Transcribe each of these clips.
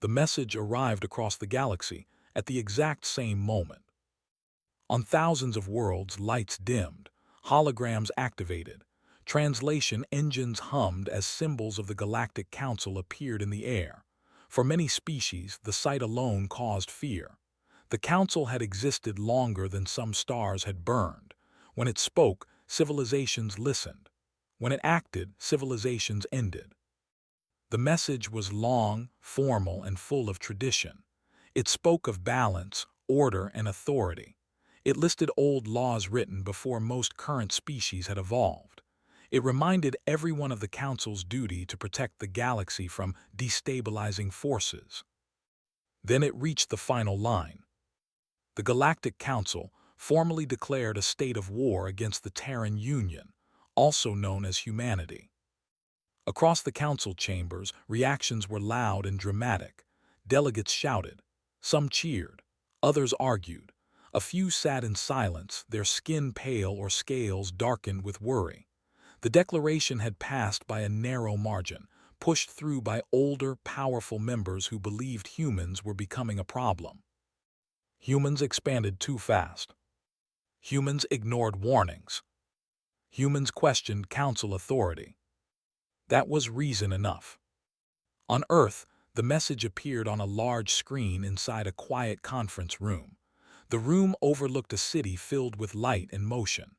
The message arrived across the galaxy at the exact same moment. On thousands of worlds, lights dimmed, holograms activated, translation engines hummed as symbols of the Galactic Council appeared in the air. For many species, the sight alone caused fear. The Council had existed longer than some stars had burned. When it spoke, civilizations listened. When it acted, civilizations ended. The message was long, formal, and full of tradition. It spoke of balance, order, and authority. It listed old laws written before most current species had evolved. It reminded everyone of the Council's duty to protect the galaxy from destabilizing forces. Then it reached the final line. The Galactic Council formally declared a state of war against the Terran Union, also known as humanity. Across the council chambers, reactions were loud and dramatic. Delegates shouted. Some cheered. Others argued. A few sat in silence, their skin pale or scales darkened with worry. The declaration had passed by a narrow margin, pushed through by older, powerful members who believed humans were becoming a problem. Humans expanded too fast. Humans ignored warnings. Humans questioned council authority. That was reason enough. On Earth, the message appeared on a large screen inside a quiet conference room. The room overlooked a city filled with light and motion.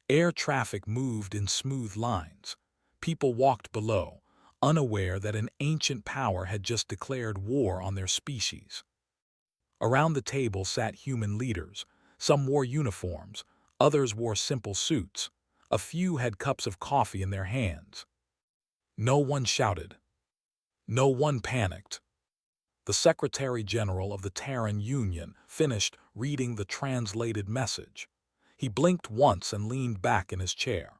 Air traffic moved in smooth lines. People walked below, unaware that an ancient power had just declared war on their species. Around the table sat human leaders. Some wore uniforms, others wore simple suits. A few had cups of coffee in their hands. No one shouted. No one panicked. The Secretary General of the Terran Union finished reading the translated message. He blinked once and leaned back in his chair.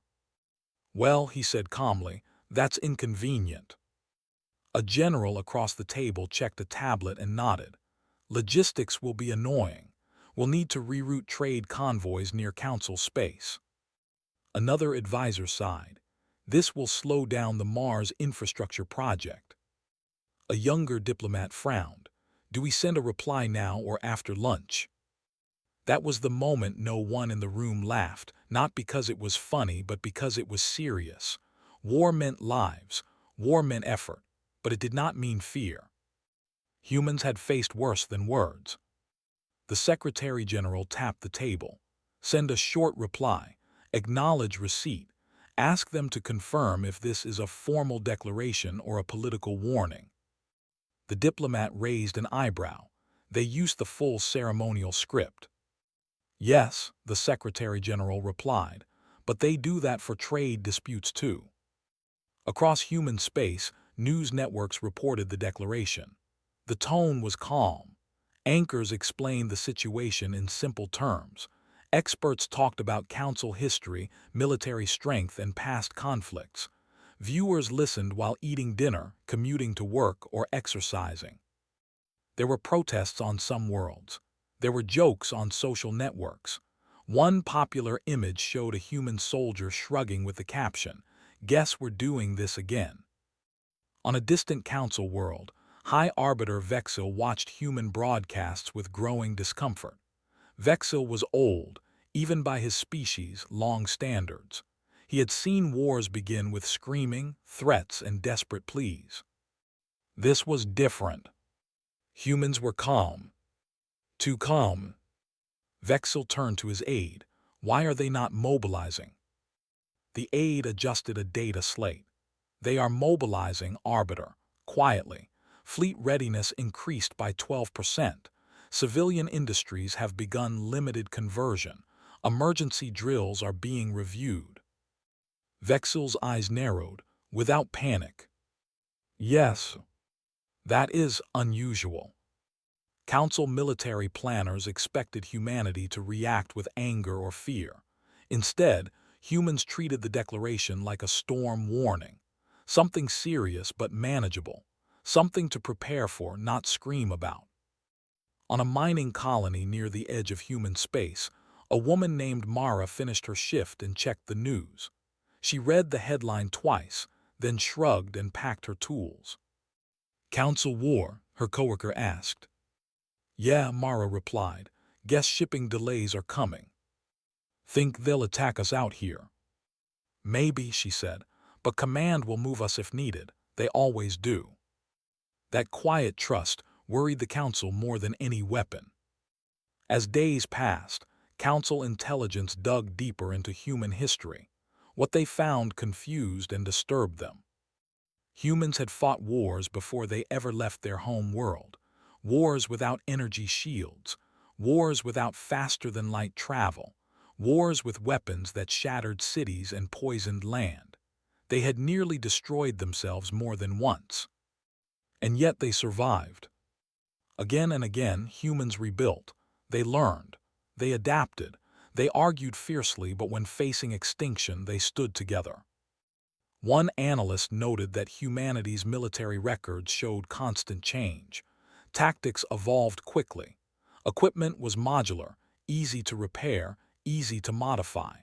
"Well," he said calmly, "that's inconvenient." A general across the table checked a tablet and nodded. "Logistics will be annoying. We'll need to reroute trade convoys near Council space." Another advisor sighed. "This will slow down the Mars infrastructure project." A younger diplomat frowned. "Do we send a reply now or after lunch?" That was the moment no one in the room laughed, not because it was funny, but because it was serious. War meant lives, war meant effort, but it did not mean fear. Humans had faced worse than words. The Secretary General tapped the table. "Send a short reply. Acknowledge receipt. Ask them to confirm if this is a formal declaration or a political warning." The diplomat raised an eyebrow. They used the full ceremonial script. "Yes," the Secretary General replied, "but they do that for trade disputes too." Across human space, news networks reported the declaration. The tone was calm. Anchors explained the situation in simple terms. Experts talked about council history, military strength, and past conflicts. Viewers listened while eating dinner, commuting to work, or exercising. There were protests on some worlds. There were jokes on social networks. One popular image showed a human soldier shrugging with the caption, "Guess we're doing this again." On a distant council world, High Arbiter Vexil watched human broadcasts with growing discomfort. Vexil was old, even by his species' long standards. He had seen wars begin with screaming, threats, and desperate pleas. This was different. Humans were calm. Too calm. Vexil turned to his aide. "Why are they not mobilizing?" The aide adjusted a data slate. "They are mobilizing, Arbiter, quietly. Fleet readiness increased by 12%. Civilian industries have begun limited conversion. Emergency drills are being reviewed." Vexil's eyes narrowed, without panic. "Yes, that is unusual." Council military planners expected humanity to react with anger or fear. Instead, humans treated the declaration like a storm warning. Something serious but manageable. Something to prepare for, not scream about. On a mining colony near the edge of human space, a woman named Mara finished her shift and checked the news. She read the headline twice, then shrugged and packed her tools. "Council war," her coworker asked. Yeah, Mara replied. Guess shipping delays are coming. Think they'll attack us out here? Maybe, she said, but command will move us if needed. They always do. That quiet trust worried the council more than any weapon. As days passed, council intelligence dug deeper into human history. What they found confused and disturbed them. Humans had fought wars before they ever left their home world. Wars without energy shields. Wars without faster-than-light travel. Wars with weapons that shattered cities and poisoned land. They had nearly destroyed themselves more than once. And yet they survived. Again and again, humans rebuilt. They learned. They adapted. They argued fiercely, but when facing extinction, they stood together. One analyst noted that humanity's military records showed constant change. Tactics evolved quickly. Equipment was modular, easy to repair, easy to modify.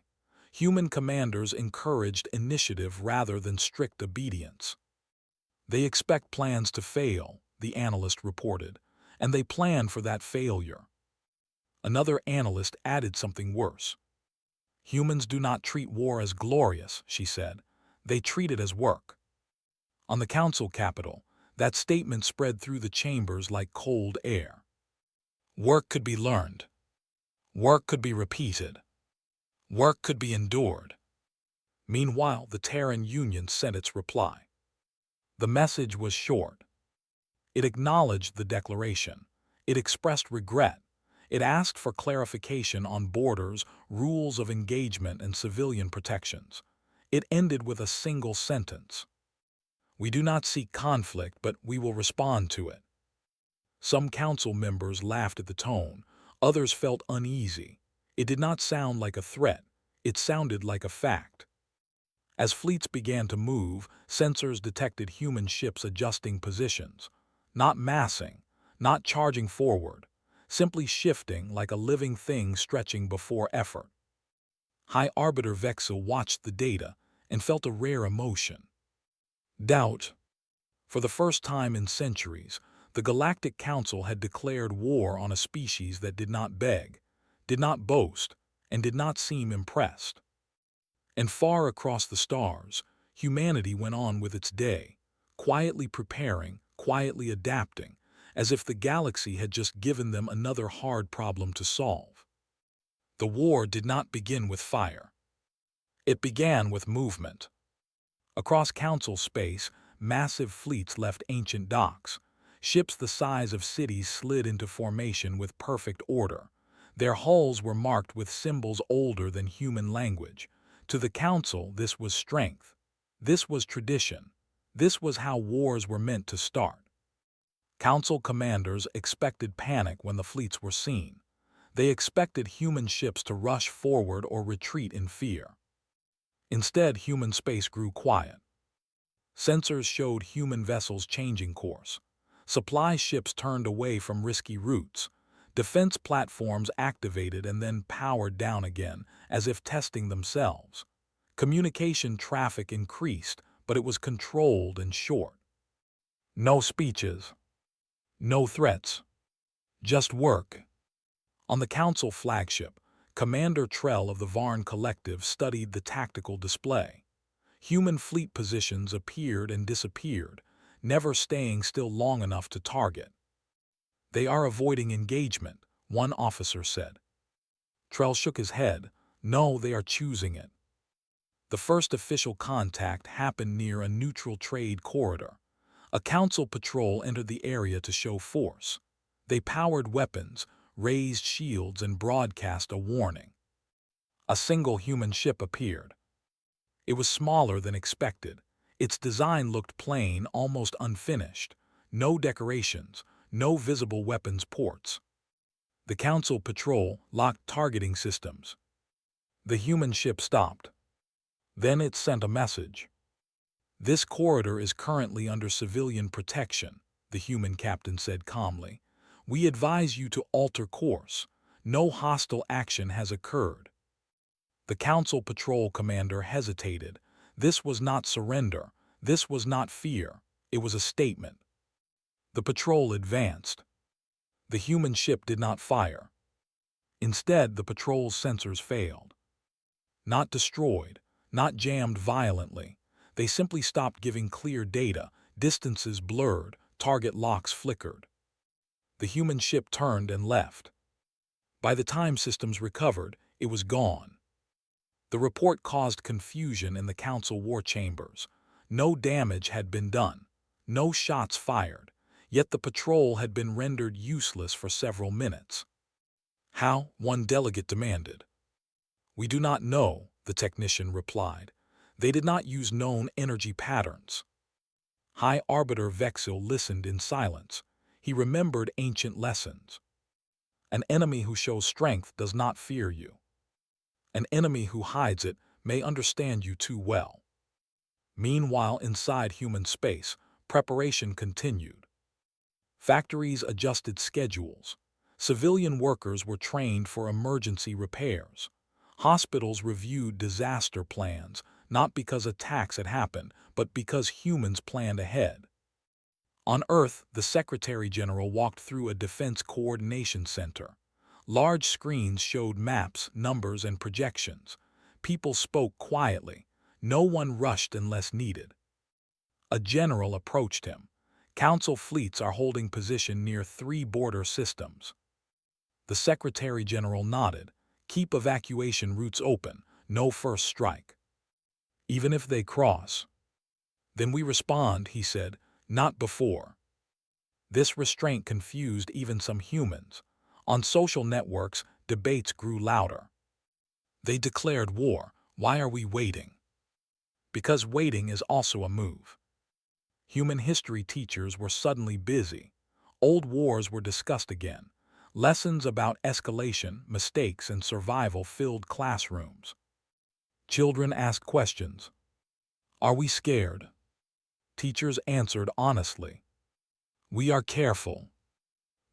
Human commanders encouraged initiative rather than strict obedience. They expect plans to fail, the analyst reported, and they plan for that failure. Another analyst added something worse. Humans do not treat war as glorious, she said. They treat it as work. On the council capitol, that statement spread through the chambers like cold air. Work could be learned. Work could be repeated. Work could be endured. Meanwhile, the Terran Union sent its reply. The message was short. It acknowledged the declaration. It expressed regret. It asked for clarification on borders, rules of engagement, and civilian protections. It ended with a single sentence. We do not seek conflict, but we will respond to it. Some council members laughed at the tone. Others felt uneasy. It did not sound like a threat. It sounded like a fact. As fleets began to move, sensors detected human ships adjusting positions. Not massing, not charging forward, simply shifting like a living thing stretching before effort. High Arbiter Vexil watched the data and felt a rare emotion. Doubt. For the first time in centuries, the Galactic Council had declared war on a species that did not beg, did not boast, and did not seem impressed. And far across the stars, humanity went on with its day, quietly preparing, quietly adapting, as if the galaxy had just given them another hard problem to solve. The war did not begin with fire. It began with movement. Across council space, massive fleets left ancient docks. Ships the size of cities slid into formation with perfect order. Their hulls were marked with symbols older than human language. To the council, this was strength. This was tradition. This was how wars were meant to start. Council commanders expected panic when the fleets were seen. They expected human ships to rush forward or retreat in fear. Instead, human space grew quiet. Sensors showed human vessels changing course. Supply ships turned away from risky routes. Defense platforms activated and then powered down again, as if testing themselves. Communication traffic increased, but it was controlled and short. No speeches. No threats. Just work. On the Council flagship, Commander Trell of the Varn Collective studied the tactical display. Human fleet positions appeared and disappeared, never staying still long enough to target. They are avoiding engagement, one officer said. Trell shook his head. No, they are choosing it. The first official contact happened near a neutral trade corridor. A council patrol entered the area to show force. They powered weapons, raised shields, and broadcast a warning. A single human ship appeared. It was smaller than expected. Its design looked plain, almost unfinished. No decorations, no visible weapons ports. The council patrol locked targeting systems. The human ship stopped. Then it sent a message. This corridor is currently under civilian protection, the human captain said calmly. We advise you to alter course. No hostile action has occurred. The council patrol commander hesitated. This was not surrender. This was not fear. It was a statement. The patrol advanced. The human ship did not fire. Instead, the patrol's sensors failed. Not destroyed, not jammed violently. They simply stopped giving clear data, distances blurred, target locks flickered. The human ship turned and left. By the time systems recovered, it was gone. The report caused confusion in the council war chambers. No damage had been done, no shots fired, yet the patrol had been rendered useless for several minutes. How? One delegate demanded. We do not know, the technician replied. They did not use known energy patterns. High Arbiter Vexil listened in silence. He remembered ancient lessons. An enemy who shows strength does not fear you. An enemy who hides it may understand you too well. Meanwhile, inside human space, preparation continued. Factories adjusted schedules. Civilian workers were trained for emergency repairs. Hospitals reviewed disaster plans, not because attacks had happened, but because humans planned ahead. On Earth, the Secretary General walked through a defense coordination center. Large screens showed maps, numbers, and projections. People spoke quietly. No one rushed unless needed. A general approached him. Council fleets are holding position near 3 border systems. The Secretary General nodded. Keep evacuation routes open. No first strike. Even if they cross. Then we respond, he said, not before. This restraint confused even some humans. On social networks, debates grew louder. They declared war. Why are we waiting? Because waiting is also a move. Human history teachers were suddenly busy. Old wars were discussed again. Lessons about escalation, mistakes, and survival filled classrooms. Children asked questions. Are we scared? Teachers answered honestly. We are careful.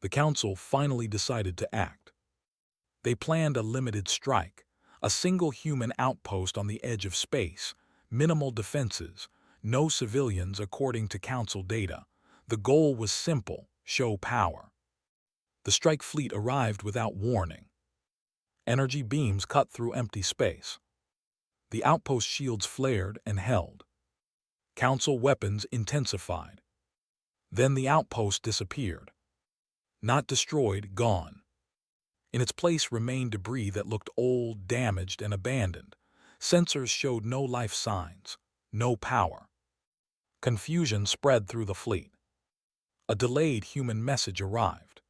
The council finally decided to act. They planned a limited strike, a single human outpost on the edge of space, minimal defenses, no civilians according to council data. The goal was simple: show power. The strike fleet arrived without warning. Energy beams cut through empty space. The outpost shields flared and held. Council weapons intensified. Then the outpost disappeared. Not destroyed, gone. In its place remained debris that looked old, damaged, and abandoned. Sensors showed no life signs, no power. Confusion spread through the fleet. A delayed human message arrived.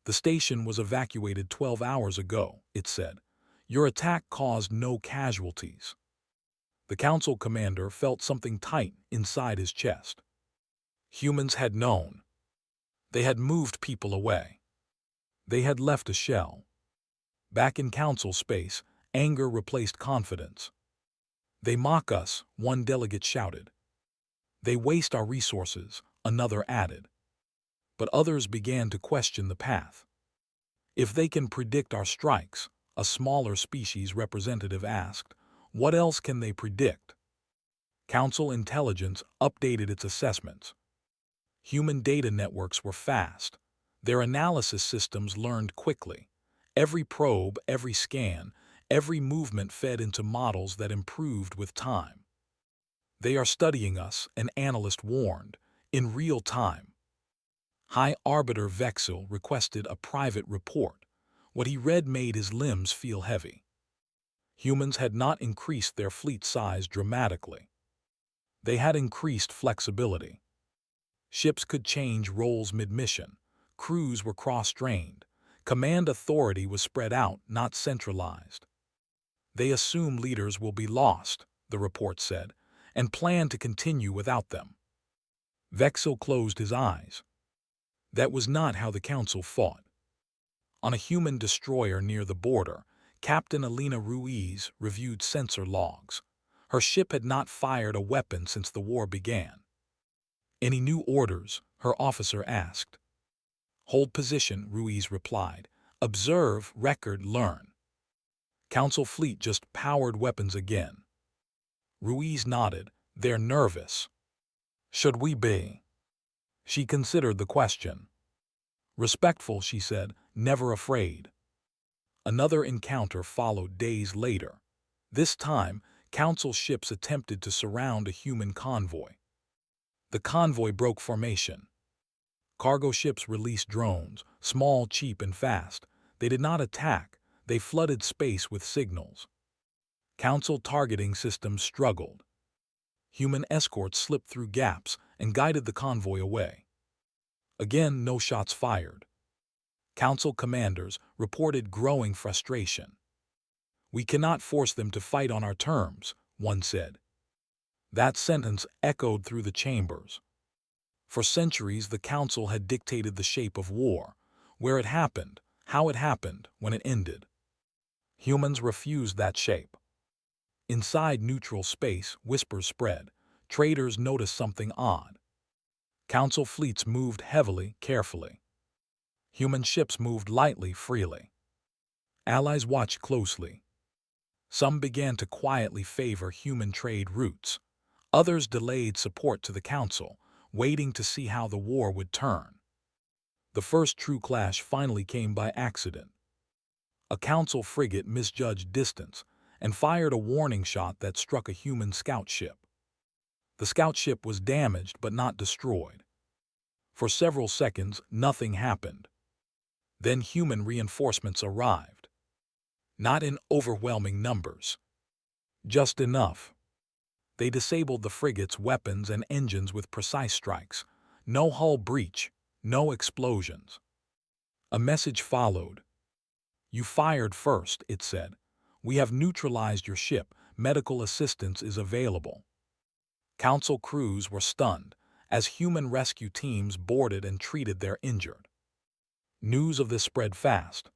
The station was evacuated 12 hours ago, it said. Your attack caused no casualties. The council commander felt something tight inside his chest. Humans had known. They had moved people away. They had left a shell. Back in council space, anger replaced confidence. They mock us, one delegate shouted. They waste our resources, another added. But others began to question the path. If they can predict our strikes, a smaller species representative asked, what else can they predict? Council intelligence updated its assessments. Human data networks were fast. Their analysis systems learned quickly. Every probe, every scan, every movement fed into models that improved with time. They are studying us, an analyst warned, in real time. High Arbiter Vexil requested a private report. What he read made his limbs feel heavy. Humans had not increased their fleet size dramatically. They had increased flexibility. Ships could change roles mid-mission. Crews were cross-trained. Command authority was spread out, not centralized. They assume leaders will be lost, the report said, and plan to continue without them. Vexil closed his eyes. That was not how the council fought. On a human destroyer near the border, Captain Alina Ruiz reviewed sensor logs. Her ship had not fired a weapon since the war began. Any new orders? Her officer asked. Hold position, Ruiz replied. Observe, record, learn. Council fleet just powered weapons again. Ruiz nodded. They're nervous. Should we be? She considered the question. Respectful, she said, never afraid. Another encounter followed days later. This time, Council ships attempted to surround a human convoy. The convoy broke formation. Cargo ships released drones, small, cheap, and fast. They did not attack, they flooded space with signals. Council targeting systems struggled. Human escorts slipped through gaps and guided the convoy away. Again, no shots fired. Council commanders reported growing frustration. "We cannot force them to fight on our terms," one said. That sentence echoed through the chambers. For centuries, the Council had dictated the shape of war, where it happened, how it happened, when it ended. Humans refused that shape. Inside neutral space, whispers spread. Traders noticed something odd. Council fleets moved heavily, carefully. Human ships moved lightly, freely. Allies watched closely. Some began to quietly favor human trade routes. Others delayed support to the Council, waiting to see how the war would turn. The first true clash finally came by accident. A Council frigate misjudged distance and fired a warning shot that struck a human scout ship. The scout ship was damaged but not destroyed. For several seconds, nothing happened. Then human reinforcements arrived. Not in overwhelming numbers. Just enough. They disabled the frigate's weapons and engines with precise strikes. No hull breach, no explosions. A message followed. "You fired first," it said. "We have neutralized your ship. Medical assistance is available." Council crews were stunned as human rescue teams boarded and treated their injured. News of this spread fast.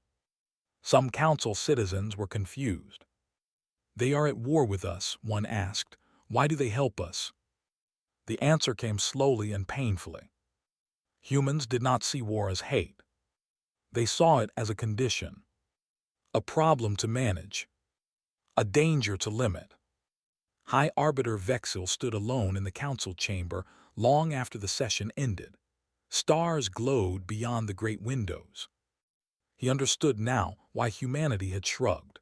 Some Council citizens were confused. "They are at war with us," one asked. "Why do they help us?" The answer came slowly and painfully. Humans did not see war as hate. They saw it as a condition. A problem to manage. A danger to limit. High Arbiter Vexil stood alone in the Council chamber long after the session ended. Stars glowed beyond the great windows. He understood now why humanity had shrugged.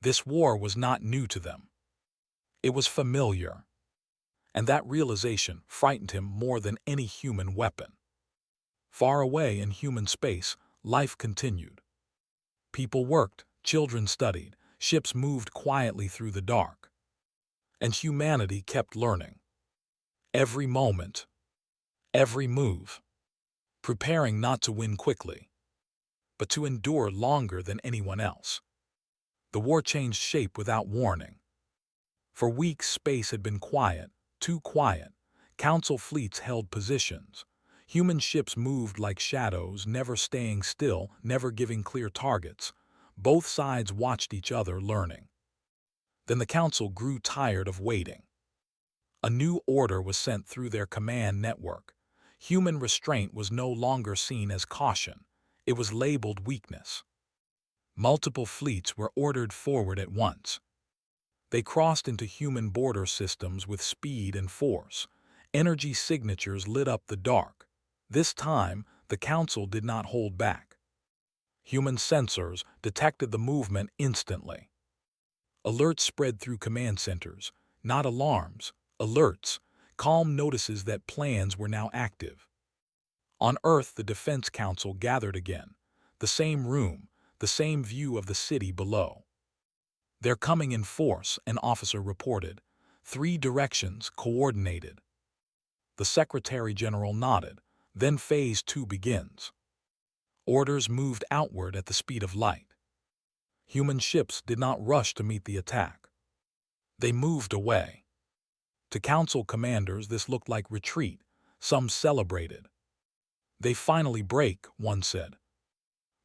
This war was not new to them. It was familiar. And that realization frightened him more than any human weapon. Far away in human space, life continued. People worked, children studied, ships moved quietly through the dark. And humanity kept learning. Every moment, every move, preparing not to win quickly, but to endure longer than anyone else. The war changed shape without warning. For weeks, space had been quiet, too quiet. Council fleets held positions. Human ships moved like shadows, never staying still, never giving clear targets. Both sides watched each other, learning. Then the Council grew tired of waiting. A new order was sent through their command network. Human restraint was no longer seen as caution. It was labeled weakness. Multiple fleets were ordered forward at once. They crossed into human border systems with speed and force. Energy signatures lit up the dark. This time, the Council did not hold back. Human sensors detected the movement instantly. Alerts spread through command centers, not alarms, alerts, calm notices that plans were now active. On Earth, the Defense Council gathered again. The same room, the same view of the city below. "They're coming in force," an officer reported. "3 directions, coordinated." The Secretary General nodded. Then Phase 2 begins. Orders moved outward at the speed of light. Human ships did not rush to meet the attack. They moved away. To Council commanders, this looked like retreat. Some celebrated. "They finally break," one said.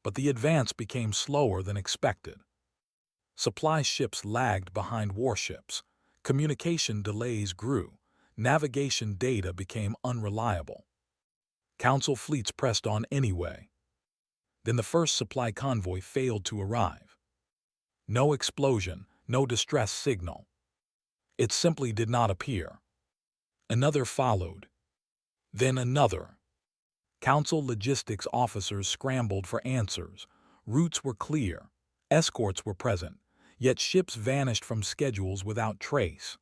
But the advance became slower than expected. Supply ships lagged behind warships. Communication delays grew. Navigation data became unreliable. Council fleets pressed on anyway. Then the first supply convoy failed to arrive. No explosion, no distress signal. It simply did not appear. Another followed. Then another. Council logistics officers scrambled for answers. Routes were clear. Escorts were present. Yet ships vanished from schedules without trace.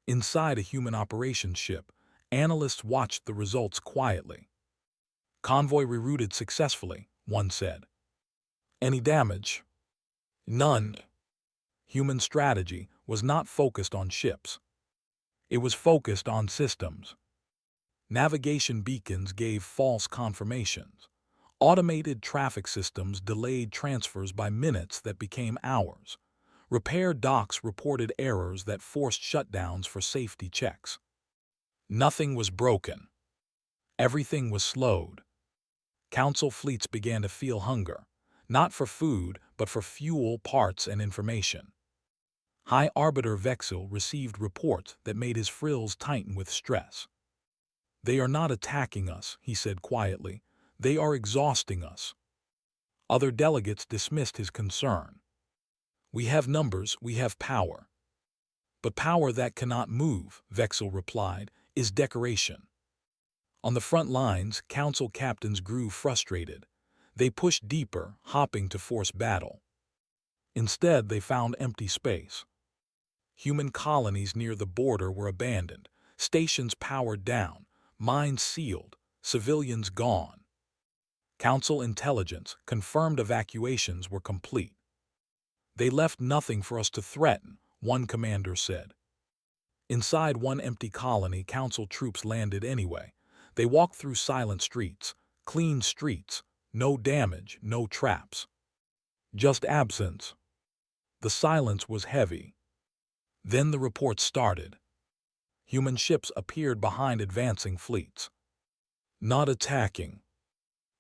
Inside a human operations ship, analysts watched the results quietly. Convoy rerouted successfully, one said. Any damage? None. Human strategy was not focused on ships. It was focused on systems. Navigation beacons gave false confirmations. Automated traffic systems delayed transfers by minutes that became hours. Repair docks reported errors that forced shutdowns for safety checks. Nothing was broken. Everything was slowed. Council fleets began to feel hunger, not for food, but for fuel, parts, and information. High Arbiter Vexil received reports that made his frills tighten with stress. They are not attacking us, he said quietly. They are exhausting us. Other delegates dismissed his concern. We have numbers, we have power. But power that cannot move, Vexil replied, is decoration. On the front lines, council captains grew frustrated. They pushed deeper, hopping to force battle. Instead, they found empty space. Human colonies near the border were abandoned, stations powered down, mines sealed, civilians gone. Council intelligence confirmed evacuations were complete. They left nothing for us to threaten, one commander said. Inside one empty colony, council troops landed anyway. They walked through silent streets, clean streets, no damage, no traps. Just absence. The silence was heavy. Then the report started. Human ships appeared behind advancing fleets. Not attacking.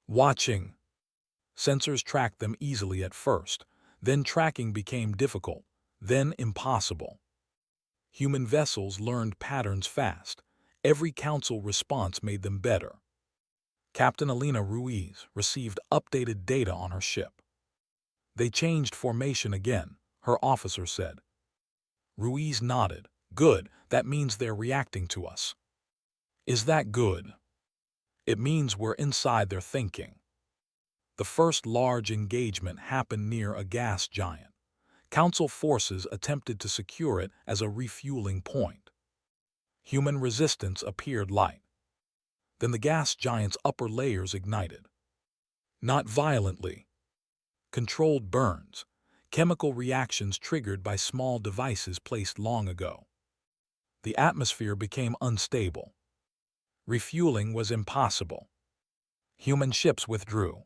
Watching. Sensors tracked them easily at first. Then tracking became difficult. Then impossible. Human vessels learned patterns fast. Every council response made them better. Captain Alina Ruiz received updated data on her ship. They changed formation again, her officer said. Ruiz nodded. Good, that means they're reacting to us. Is that good? It means we're inside their thinking. The first large engagement happened near a gas giant. Council forces attempted to secure it as a refueling point. Human resistance appeared light. Then the gas giant's upper layers ignited. Not violently. Controlled burns, chemical reactions triggered by small devices placed long ago. The atmosphere became unstable. Refueling was impossible. Human ships withdrew.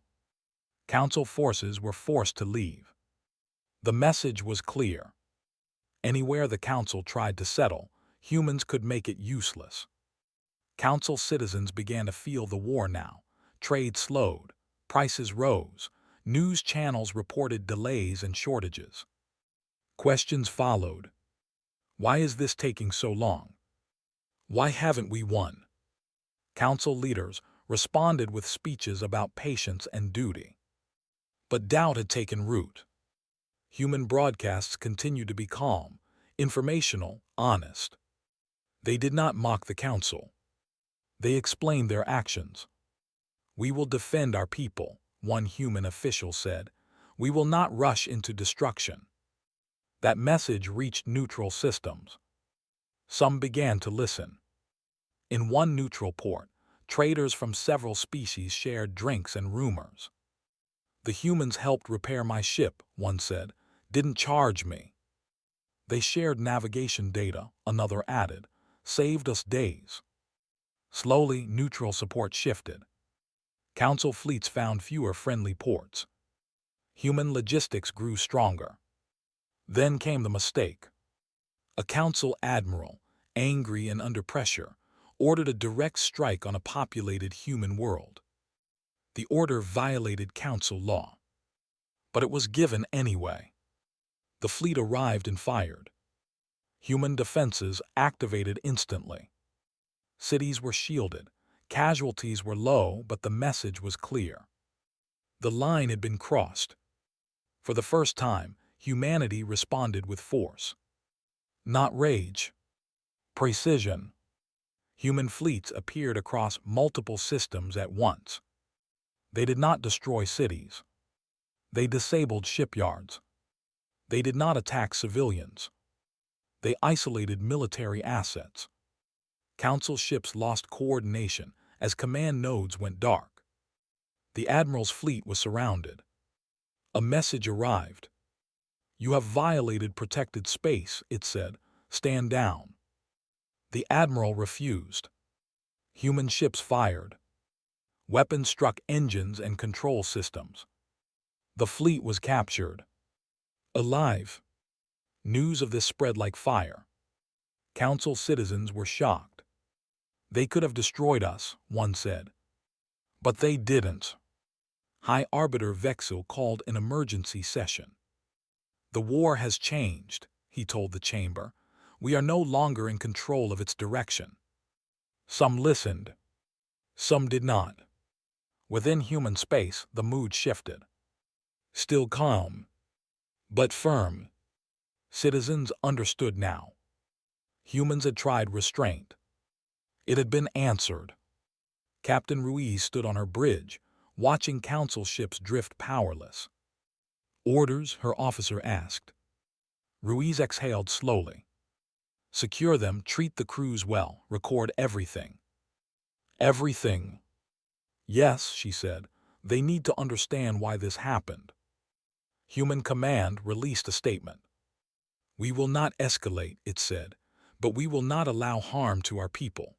Council forces were forced to leave. The message was clear. Anywhere the Council tried to settle, humans could make it useless. Council citizens began to feel the war now. Trade slowed. Prices rose. News channels reported delays and shortages. Questions followed. Why is this taking so long? Why haven't we won? Council leaders responded with speeches about patience and duty. But doubt had taken root. Human broadcasts continued to be calm, informational, honest. They did not mock the council. They explained their actions. We will defend our people, one human official said. We will not rush into destruction. That message reached neutral systems. Some began to listen. In one neutral port, traders from several species shared drinks and rumors. The humans helped repair my ship, one said, didn't charge me. They shared navigation data, another added, saved us days. Slowly, neutral support shifted. Council fleets found fewer friendly ports. Human logistics grew stronger. Then came the mistake. A council admiral, angry and under pressure, ordered a direct strike on a populated human world. The order violated council law. But it was given anyway. The fleet arrived and fired. Human defenses activated instantly. Cities were shielded. Casualties were low, but the message was clear. The line had been crossed. For the first time, humanity responded with force. Not rage. Precision. Human fleets appeared across multiple systems at once. They did not destroy cities. They disabled shipyards. They did not attack civilians. They isolated military assets. Council ships lost coordination as command nodes went dark. The Admiral's fleet was surrounded. A message arrived. "You have violated protected space," it said. "Stand down." The Admiral refused. Human ships fired. Weapons struck engines and control systems. The fleet was captured. Alive. News of this spread like fire. Council citizens were shocked. "They could have destroyed us," one said. "But they didn't." High Arbiter Vexil called an emergency session. "The war has changed," he told the chamber. "We are no longer in control of its direction." Some listened. Some did not. Within human space, the mood shifted. Still calm, but firm. Citizens understood now. Humans had tried restraint. It had been answered. Captain Ruiz stood on her bridge, watching council ships drift powerless. "Orders?" her officer asked. Ruiz exhaled slowly. "Secure them, treat the crews well, record everything." "Everything?" "Yes," she said. "They need to understand why this happened." Human Command released a statement. "We will not escalate," it said, "but we will not allow harm to our people."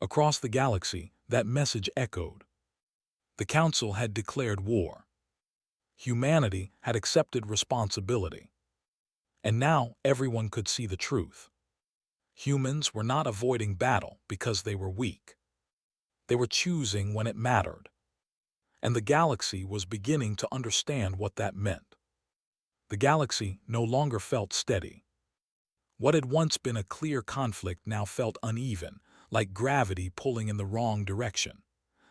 Across the galaxy, that message echoed. The Council had declared war. Humanity had accepted responsibility. And now everyone could see the truth. Humans were not avoiding battle because they were weak. They were choosing when it mattered. And the galaxy was beginning to understand what that meant. The galaxy no longer felt steady. What had once been a clear conflict now felt uneven, like gravity pulling in the wrong direction.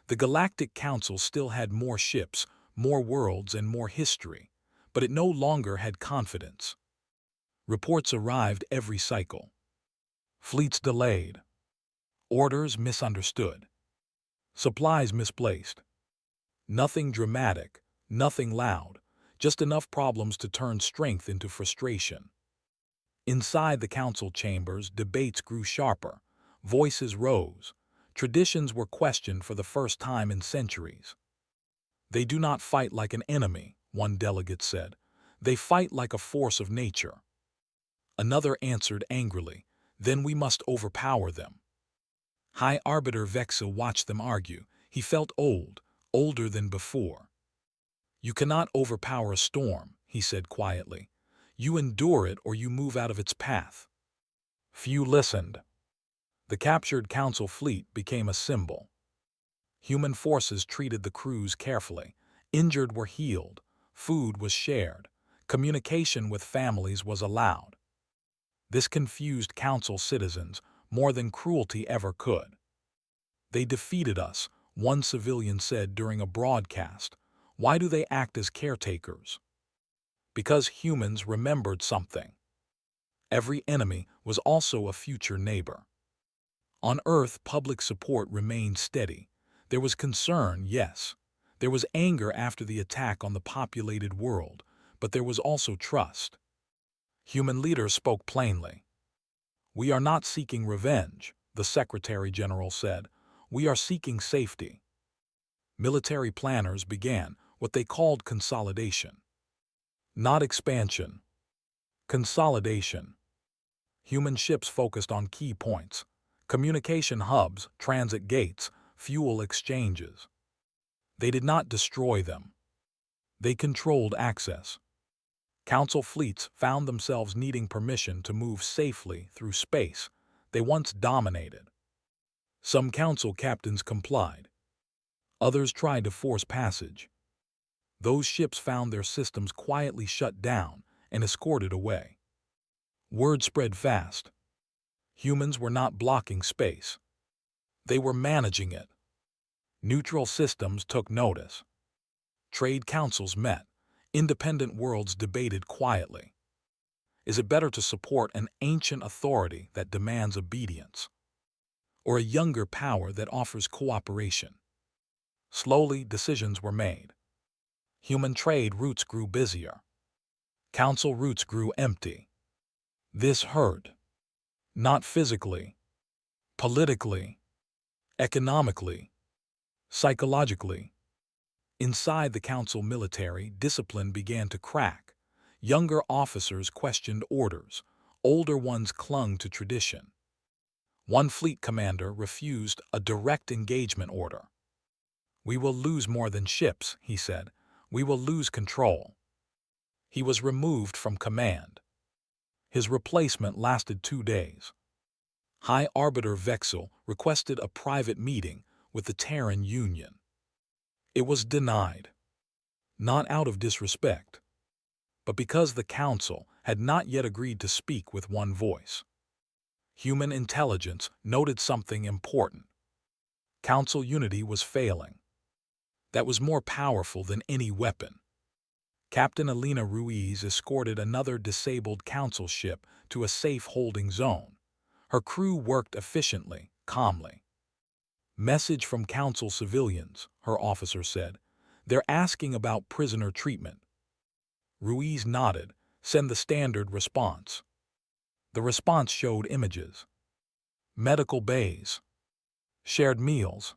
The Galactic Council still had more ships, more worlds, and more history, but it no longer had confidence. Reports arrived every cycle. Fleets delayed. Orders misunderstood. Supplies misplaced. Nothing dramatic, nothing loud, just enough problems to turn strength into frustration. Inside the council chambers, debates grew sharper. Voices rose. Traditions were questioned for the first time in centuries. "They do not fight like an enemy," one delegate said. "They fight like a force of nature." Another answered angrily, "Then we must overpower them." High Arbiter Vexil watched them argue. He felt old, older than before. "You cannot overpower a storm," he said quietly. "You endure it or you move out of its path." Few listened. The captured council fleet became a symbol. Human forces treated the crews carefully. Injured were healed. Food was shared. Communication with families was allowed. This confused council citizens more than cruelty ever could. "They defeated us," one civilian said during a broadcast. "Why do they act as caretakers?" Because humans remembered something. Every enemy was also a future neighbor. On Earth, public support remained steady. There was concern, yes. There was anger after the attack on the populated world, but there was also trust. Human leaders spoke plainly. "We are not seeking revenge," the Secretary General said. "We are seeking safety." Military planners began what they called consolidation. Not expansion. Consolidation. Human ships focused on key points: communication hubs, transit gates, fuel exchanges. They did not destroy them. They controlled access. Council fleets found themselves needing permission to move safely through space they once dominated. Some council captains complied. Others tried to force passage. Those ships found their systems quietly shut down and escorted away. Word spread fast. Humans were not blocking space. They were managing it. Neutral systems took notice. Trade councils met. Independent worlds debated quietly. Is it better to support an ancient authority that demands obedience? or a younger power that offers cooperation? Slowly, decisions were made. Human trade routes grew busier. Council routes grew empty. This hurt. Not physically, politically, economically, psychologically. Inside the council military, discipline began to crack. Younger officers questioned orders. Older ones clung to tradition. One fleet commander refused a direct engagement order. "We will lose more than ships," he said. "We will lose control." He was removed from command. His replacement lasted 2 days. High Arbiter Vexel requested a private meeting with the Terran Union. It was denied, not out of disrespect, but because the Council had not yet agreed to speak with one voice. Human intelligence noted something important. Council unity was failing. That was more powerful than any weapon. Captain Elena Ruiz escorted another disabled Council ship to a safe holding zone. Her crew worked efficiently, calmly. "Message from Council civilians," her officer said. "They're asking about prisoner treatment." Ruiz nodded. "Send the standard response." The response showed images. Medical bays. Shared meals.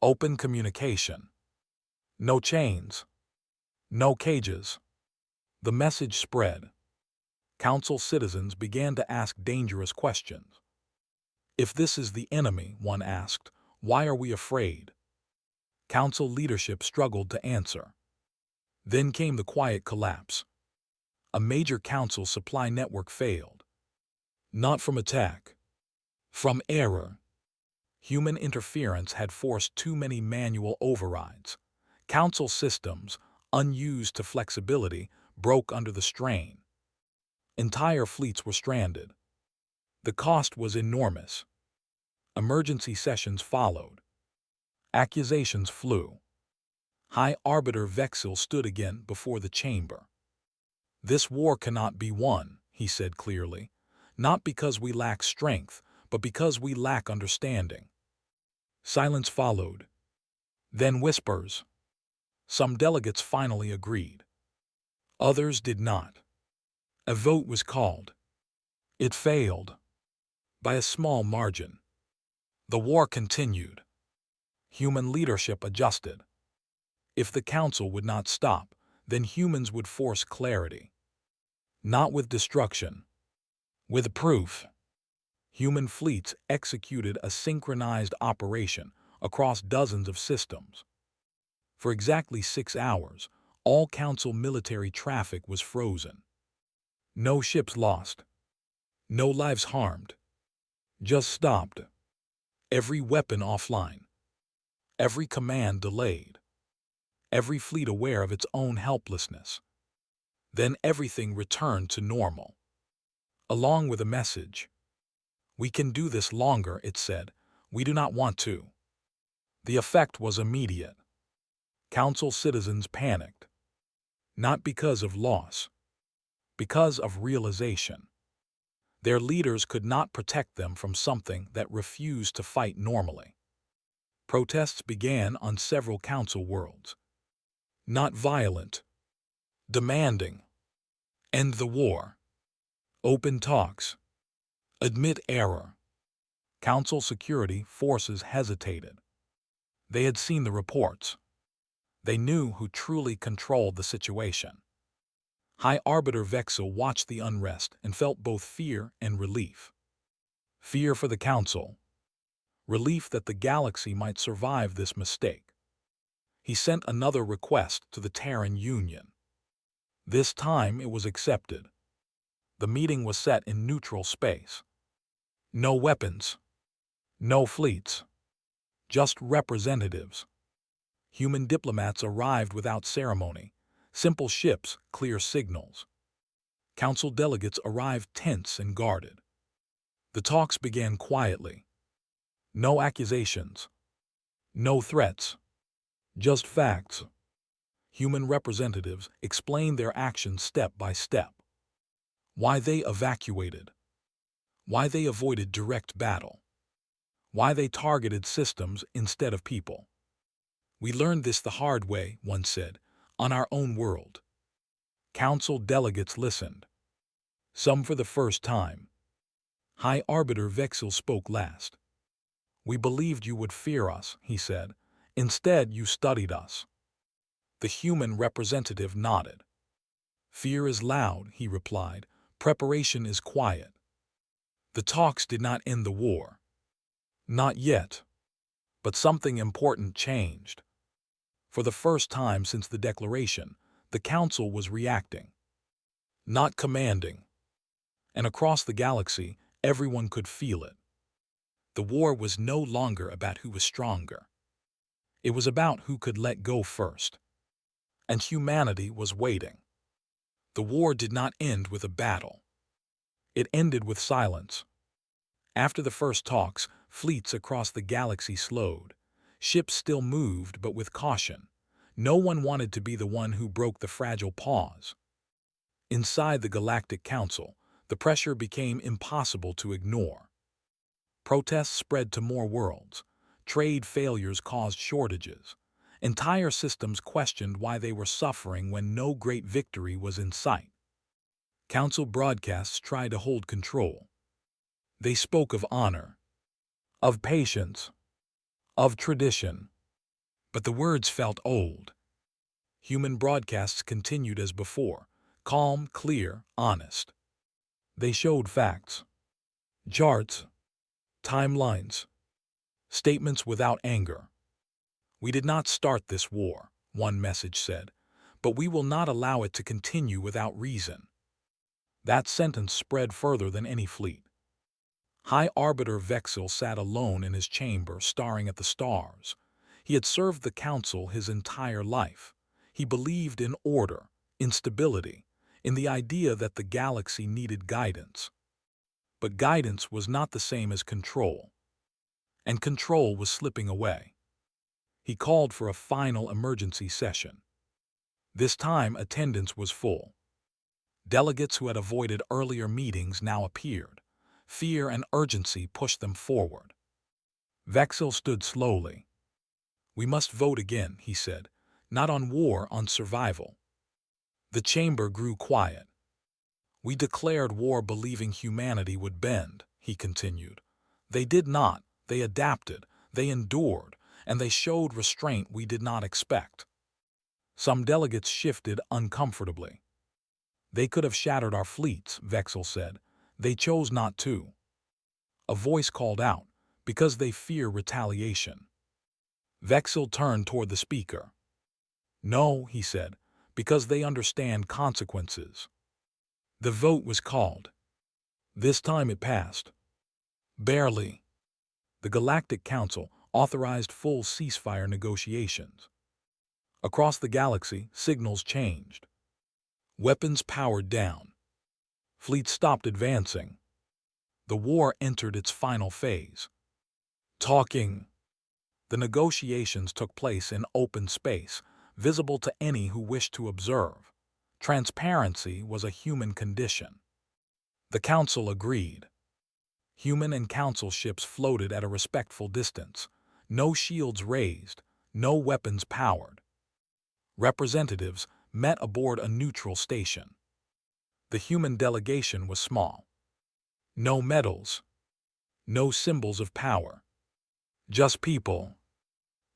Open communication. No chains. No cages. The message spread. Council citizens began to ask dangerous questions. "If this is the enemy," one asked, "why are we afraid?" Council leadership struggled to answer. Then came the quiet collapse. A major council supply network failed. Not from attack. From error. Human interference had forced too many manual overrides. Council systems, unused to flexibility, broke under the strain. Entire fleets were stranded. The cost was enormous. Emergency sessions followed. Accusations flew. High Arbiter Vexel stood again before the chamber. "This war cannot be won," he said clearly, "not because we lack strength, but because we lack understanding." Silence followed. Then whispers. Some delegates finally agreed. Others did not. A vote was called. It failed. By a small margin. The war continued. Human leadership adjusted. If the Council would not stop, then humans would force clarity. Not with destruction. With proof. Human fleets executed a synchronized operation across dozens of systems. For exactly 6 hours, all Council military traffic was frozen. No ships lost. No lives harmed. Just stopped. Every weapon offline. Every command delayed. Every fleet aware of its own helplessness. Then everything returned to normal. Along with a message. "We can do this longer," it said. "We do not want to." The effect was immediate. Council citizens panicked. Not because of loss. Because of realization. Their leaders could not protect them from something that refused to fight normally. Protests began on several Council worlds. Not violent. Demanding. End the war. Open talks. Admit error. Council security forces hesitated. They had seen the reports. They knew who truly controlled the situation. High Arbiter Vexel watched the unrest and felt both fear and relief. Fear for the Council. Relief that the galaxy might survive this mistake. He sent another request to the Terran Union. This time it was accepted. The meeting was set in neutral space. No weapons. No fleets. Just representatives. Human diplomats arrived without ceremony. Simple ships, clear signals. Council delegates arrived tense and guarded. The talks began quietly. No accusations. No threats. Just facts. Human representatives explained their actions step by step. Why they evacuated. Why they avoided direct battle. why they targeted systems instead of people. "We learned this the hard way," one said, "on our own world." Council delegates listened, some for the first time. High Arbiter Vexil spoke last. "We believed you would fear us," he said. "Instead, you studied us." The human representative nodded. "Fear is loud," he replied. "Preparation is quiet." The talks did not end the war. Not yet. But something important changed. For the first time since the declaration, the Council was reacting, not commanding. And across the galaxy, everyone could feel it. The war was no longer about who was stronger. It was about who could let go first. And humanity was waiting. The war did not end with a battle. It ended with silence. After the first talks, fleets across the galaxy slowed. Ships still moved, but with caution. No one wanted to be the one who broke the fragile pause. Inside the Galactic Council, the pressure became impossible to ignore. Protests spread to more worlds. Trade failures caused shortages. Entire systems questioned why they were suffering when no great victory was in sight. Council broadcasts tried to hold control. They spoke of honor, of patience, of tradition. But the words felt old. Human broadcasts continued as before, calm, clear, honest. They showed facts, charts, timelines, statements without anger. "We did not start this war," one message said, "but we will not allow it to continue without reason." That sentence spread further than any fleet. High Arbiter Vexil sat alone in his chamber, staring at the stars. He had served the Council his entire life. He believed in order, in stability, in the idea that the galaxy needed guidance. But guidance was not the same as control. And control was slipping away. He called for a final emergency session. This time attendance was full. Delegates who had avoided earlier meetings now appeared. Fear and urgency pushed them forward. Vexil stood slowly. "We must vote again," he said. "Not on war, on survival." The chamber grew quiet. "We declared war believing humanity would bend," he continued. "They did not. They adapted. They endured. And they showed restraint we did not expect." Some delegates shifted uncomfortably. "They could have shattered our fleets," Vexil said. "They chose not to." A voice called out, "Because they fear retaliation." Vexil turned toward the speaker. "No," he said, "because they understand consequences." The vote was called. This time it passed. Barely. The Galactic Council authorized full ceasefire negotiations. Across the galaxy, signals changed. Weapons powered down. Fleets stopped advancing. The war entered its final phase. Talking. The negotiations took place in open space, visible to any who wished to observe. Transparency was a human condition. The Council agreed. Human and Council ships floated at a respectful distance. No shields raised, no weapons powered. Representatives met aboard a neutral station. The human delegation was small. No medals. No symbols of power. Just people.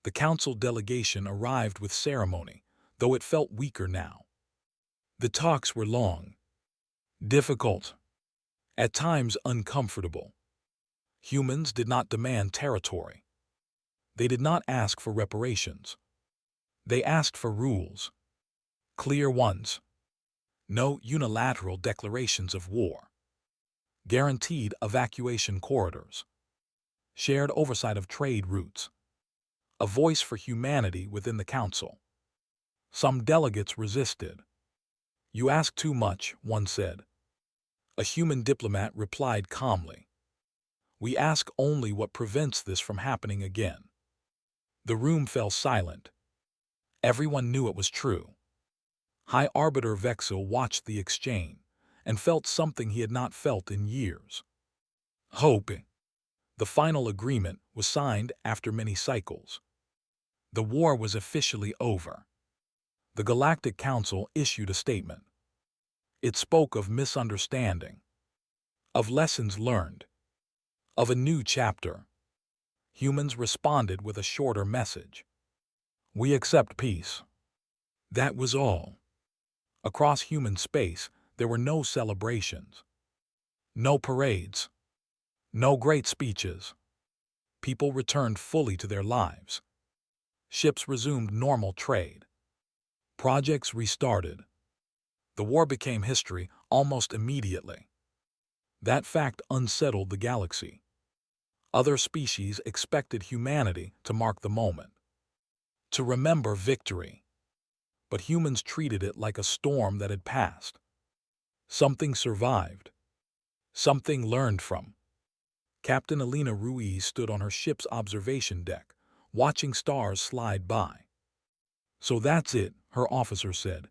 The Council delegation arrived with ceremony, though it felt weaker now. The talks were long. Difficult. At times uncomfortable. Humans did not demand territory. They did not ask for reparations. They asked for rules. Clear ones. No unilateral declarations of war. Guaranteed evacuation corridors. Shared oversight of trade routes. A voice for humanity within the Council. Some delegates resisted. "You ask too much," one said. A human diplomat replied calmly. "We ask only what prevents this from happening again." The room fell silent. Everyone knew it was true. High Arbiter Vexil watched the exchange and felt something he had not felt in years. Hope. The final agreement was was signed after many cycles. The war was officially over. The Galactic Council issued a statement. It spoke of misunderstanding, of lessons learned, of a new chapter. Humans responded with a shorter message. We accept peace. That was all. Across human space, there were no celebrations, no parades, no great speeches. People returned fully to their lives. Ships resumed normal trade. Projects restarted. The war became history almost immediately. That fact unsettled the galaxy. Other species expected humanity to mark the moment, to remember victory. But humans treated it like a storm that had passed. Something survived. Something learned from. Captain Elena Ruiz stood on her ship's observation deck, watching stars slide by. So that's it, her officer said.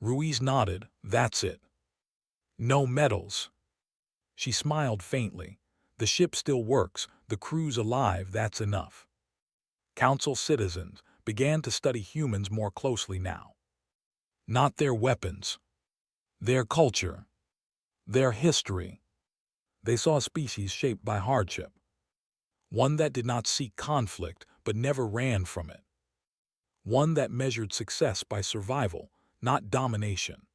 Ruiz nodded, that's it. No medals. She smiled faintly. The ship still works, the crew's alive, that's enough. Council citizens began to study humans more closely now. Not their weapons, their culture, their history. They saw a species shaped by hardship. One that did not seek conflict but never ran from it. One that measured success by survival, not domination.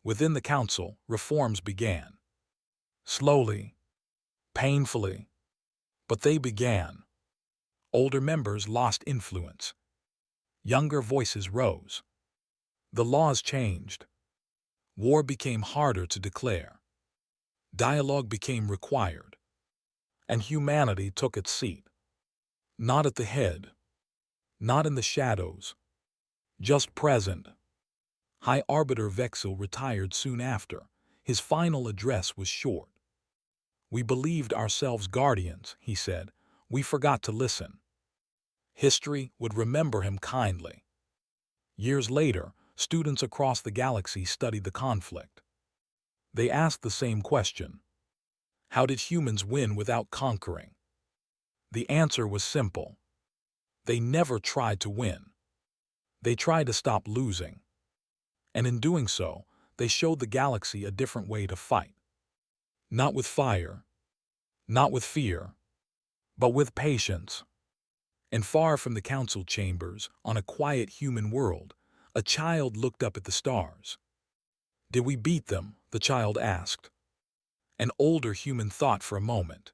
Within the council, reforms began. Slowly, painfully, but they began. Older members lost influence. Younger voices rose. The laws changed. War became harder to declare. Dialogue became required. And humanity took its seat. Not at the head. Not in the shadows. Just present. High Arbiter Vexil retired soon after. His final address was short. We believed ourselves guardians, he said. We forgot to listen. History would remember him kindly. Years later, students across the galaxy studied the conflict. They asked the same question. How did humans win without conquering? The answer was simple. They never tried to win. They tried to stop losing. And in doing so, they showed the galaxy a different way to fight. Not with fire, not with fear, but with patience. And far from the council chambers, on a quiet human world, a child looked up at the stars. Did we beat them? The child asked. An older human thought for a moment.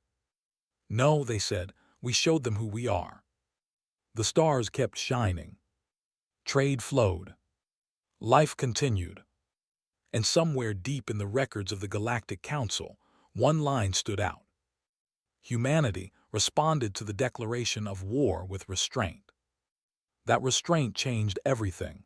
No, they said, we showed them who we are. The stars kept shining. Trade flowed. Life continued. And somewhere deep in the records of the Galactic Council, one line stood out. Humanity responded to the declaration of war with restraint. That restraint changed everything.